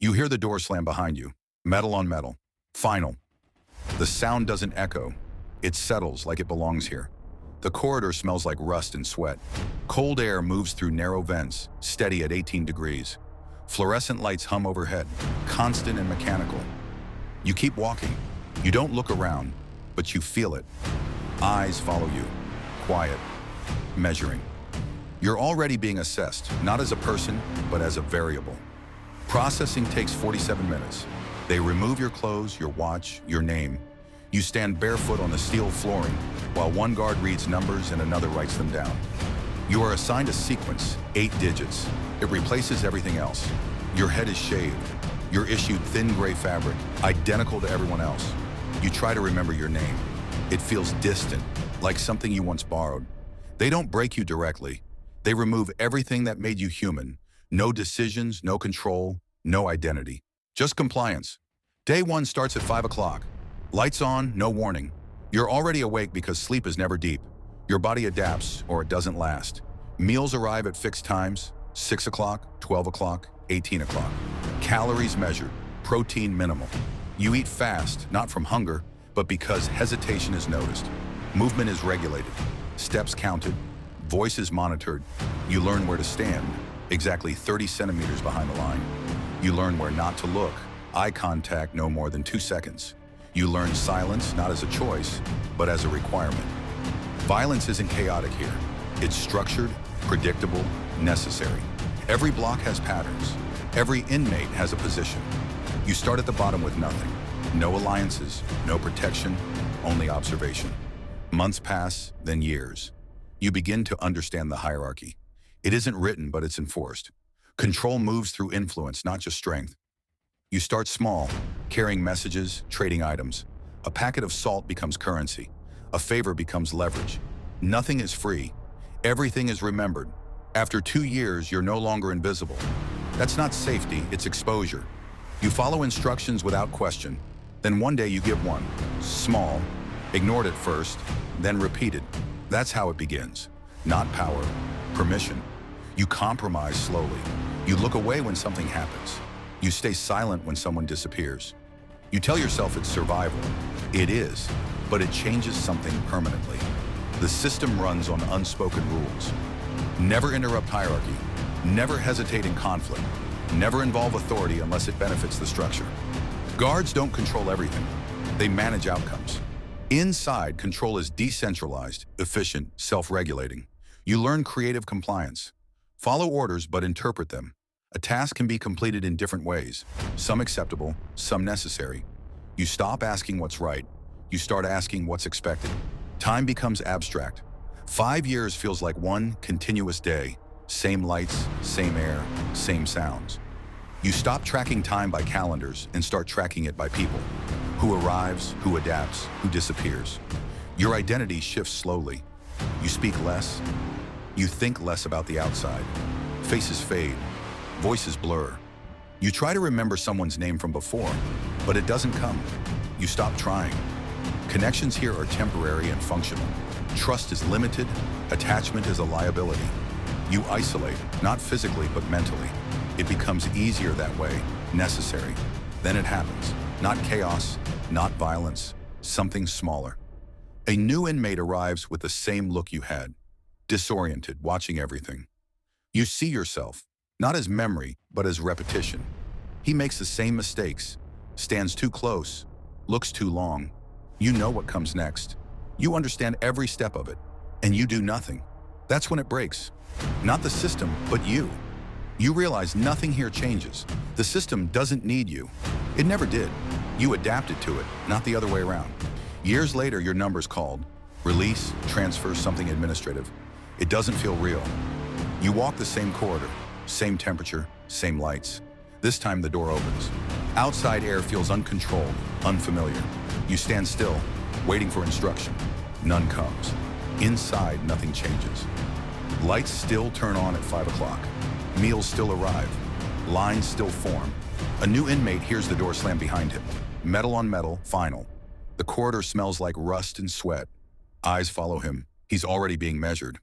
You hear the door slam behind you. Metal on metal. Final. The sound doesn't echo. It settles like it belongs here. The corridor smells like rust and sweat. Cold air moves through narrow vents, steady at 18 degrees. Fluorescent lights hum overhead, constant and mechanical. You keep walking. You don't look around, but you feel it. Eyes follow you. Quiet. Measuring. You're already being assessed, not as a person, but as a variable. Processing takes 47 minutes. They remove your clothes, your watch, your name. You stand barefoot on the steel flooring, while one guard reads numbers and another writes them down. You are assigned a sequence, 8 digits. It replaces everything else. Your head is shaved. You're issued thin gray fabric, identical to everyone else. You try to remember your name. It feels distant, like something you once borrowed. They don't break you directly. They remove everything that made you human. No decisions, no control, no identity. Just compliance. Day 1 starts at 5 o'clock. Lights on, no warning. You're already awake because sleep is never deep. Your body adapts, or it doesn't last. Meals arrive at fixed times, 6 o'clock, 12 o'clock, 18 o'clock. Calories measured, protein minimal. You eat fast, not from hunger, but because hesitation is noticed. Movement is regulated, steps counted, voice is monitored. You learn where to stand, exactly 30 centimeters behind the line. You learn where not to look, eye contact no more than 2 seconds. You learn silence not as a choice, but as a requirement. Violence isn't chaotic here. It's structured, predictable, necessary. Every block has patterns. Every inmate has a position. You start at the bottom with nothing. No alliances, no protection, only observation. Months pass, then years. You begin to understand the hierarchy. It isn't written, but it's enforced. Control moves through influence, not just strength. You start small, carrying messages, trading items. A packet of salt becomes currency. A favor becomes leverage. Nothing is free. Everything is remembered. After 2 years, you're no longer invisible. That's not safety, it's exposure. You follow instructions without question. Then one day you give one. Small, ignored at first, then repeated. That's how it begins. Not power, permission. You compromise slowly. You look away when something happens. You stay silent when someone disappears. You tell yourself it's survival. It is, but it changes something permanently. The system runs on unspoken rules. Never interrupt hierarchy. Never hesitate in conflict. Never involve authority unless it benefits the structure. Guards don't control everything. They manage outcomes. Inside, control is decentralized, efficient, self-regulating. You learn creative compliance. Follow orders, but interpret them. A task can be completed in different ways, some acceptable, some necessary. You stop asking what's right. You start asking what's expected. Time becomes abstract. 5 years feels like one continuous day. Same lights, same air, same sounds. You stop tracking time by calendars and start tracking it by people. Who arrives, who adapts, who disappears. Your identity shifts slowly. You speak less. You think less about the outside. Faces fade. Voices blur. You try to remember someone's name from before, but it doesn't come. You stop trying. Connections here are temporary and functional. Trust is limited. Attachment is a liability. You isolate, not physically, but mentally. It becomes easier that way, necessary. Then it happens. Not chaos, not violence, something smaller. A new inmate arrives with the same look you had, disoriented, watching everything. You see yourself, not as memory, but as repetition. He makes the same mistakes, stands too close, looks too long. You know what comes next. You understand every step of it, and you do nothing. That's when it breaks. Not the system, but you. You realize nothing here changes. The system doesn't need you. It never did. You adapted to it, not the other way around. Years later, your number's called. Release, transfer, something administrative. It doesn't feel real. You walk the same corridor, same temperature, same lights. This time the door opens. Outside air feels uncontrolled, unfamiliar. You stand still, waiting for instruction. None comes. Inside, nothing changes. Lights still turn on at 5 o'clock. Meals still arrive. Lines still form. A new inmate hears the door slam behind him. Metal on metal, final. The corridor smells like rust and sweat. Eyes follow him. He's already being measured.